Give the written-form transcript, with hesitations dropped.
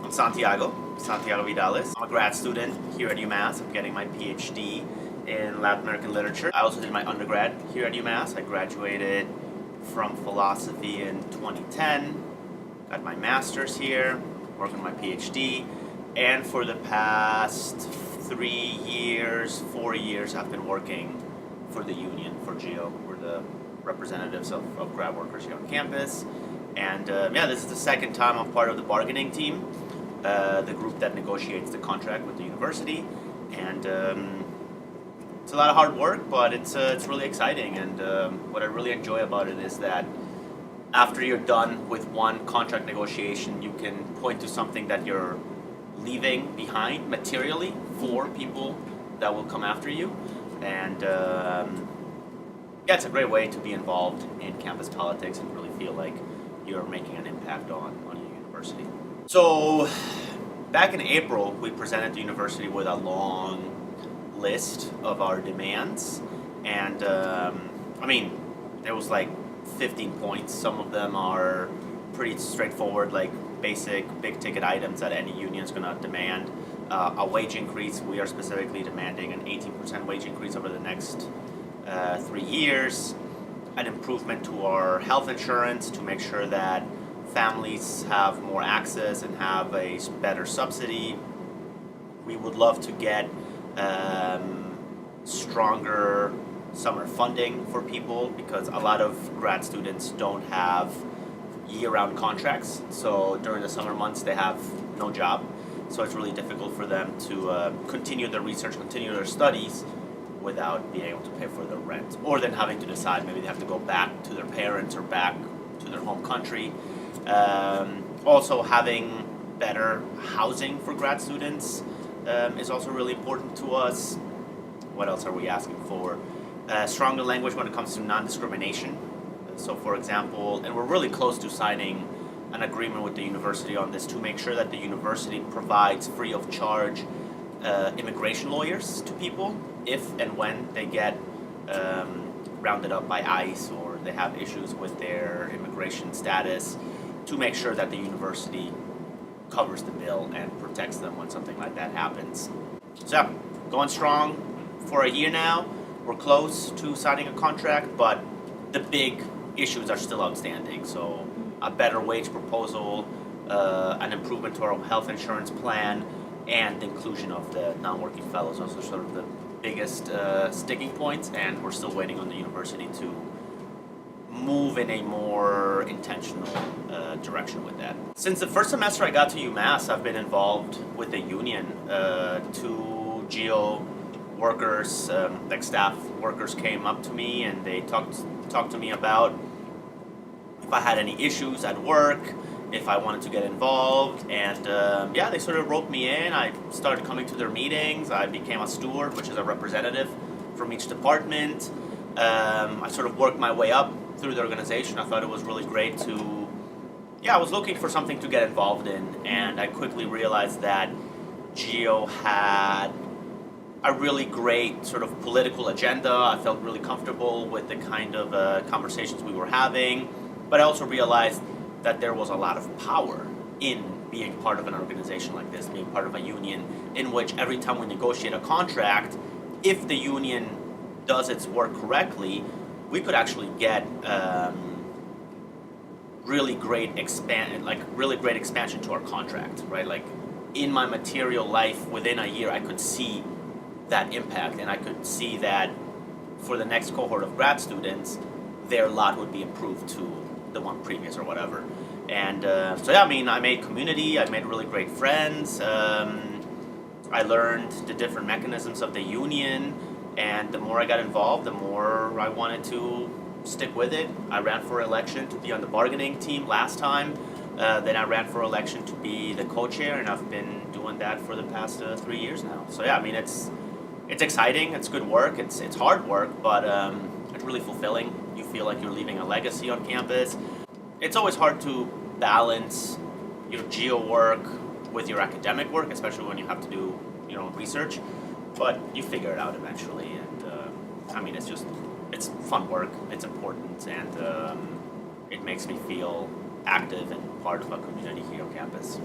I'm Santiago Vidales. I'm a grad student here at UMass. I'm getting my PhD in Latin American literature. I also did my undergrad here at UMass. I graduated from philosophy in 2010. Got my master's here, working on my PhD, and for the past 4 years, I've been working for the union, for GEO. We're the representatives of grad workers here on campus. And this is the second time I'm part of the bargaining team, the group that negotiates the contract with the university. And it's a lot of hard work, but it's really exciting. And what I really enjoy about it is that after you're done with one contract negotiation, you can point to something that you're leaving behind materially for people that will come after you. And it's a great way to be involved in campus politics and really feel like you're making an impact on your university. So back in April, we presented the university with a long list of our demands. And there was like 15 points. Some of them are pretty straightforward, like basic big ticket items that any union is going to demand. A wage increase. We are specifically demanding an 18% wage increase over the next 3 years. An improvement to our health insurance to make sure that families have more access and have a better subsidy. We would love to get stronger summer funding for people because a lot of grad students don't have year-round contracts. So during the summer months, they have no job. So it's really difficult for them to continue their research, continue their studies without being able to pay for their rent, or then having to decide maybe they have to go back to their parents or back to their home country. Also, having better housing for grad students is also really important to us. What else are we asking for? Stronger language when it comes to non-discrimination. So, for example, and we're really close to signing an agreement with the university on this to make sure that the university provides free of charge immigration lawyers to people if and when they get rounded up by ICE or they have issues with their immigration status, to make sure that the university covers the bill and protects them when something like that happens. So, going strong for a year now. We're close to signing a contract, but the big issues are still outstanding. So, a better wage proposal, an improvement to our health insurance plan, and the inclusion of the non-working fellows. Those are sort of the biggest sticking points, and we're still waiting on the university to move in a more intentional direction with that. Since the first semester I got to UMass, I've been involved with the union. 2 GEO workers, like staff workers, came up to me and they talked to me about if I had any issues at work, if I wanted to get involved, and they sort of roped me in. I started coming to their meetings. I became a steward, which is a representative from each department. I sort of worked my way up through the organization. I thought it was really great I was looking for something to get involved in, and I quickly realized that GEO had a really great sort of political agenda. I felt really comfortable with the kind of conversations we were having, but I also realized that there was a lot of power in being part of an organization like this, being part of a union, in which every time we negotiate a contract, if the union does its work correctly, we could actually get really great expansion to our contract, right? Like in my material life, within a year, I could see that impact, and I could see that for the next cohort of grad students, their lot would be improved to the one previous or whatever. And I made community. I made really great friends. I learned the different mechanisms of the union, and the more I got involved, the more I wanted to stick with it. I ran for election to be on the bargaining team last time. Then I ran for election to be the co-chair, and I've been doing that for the past 3 years now. So it's exciting. It's good work. It's hard work, but it's really fulfilling. You feel like you're leaving a legacy on campus. It's always hard to balance your GEO work with your academic work, especially when you have to do your own research. But you figure it out eventually, and it's fun work. It's important, and it makes me feel active and part of a community here on campus.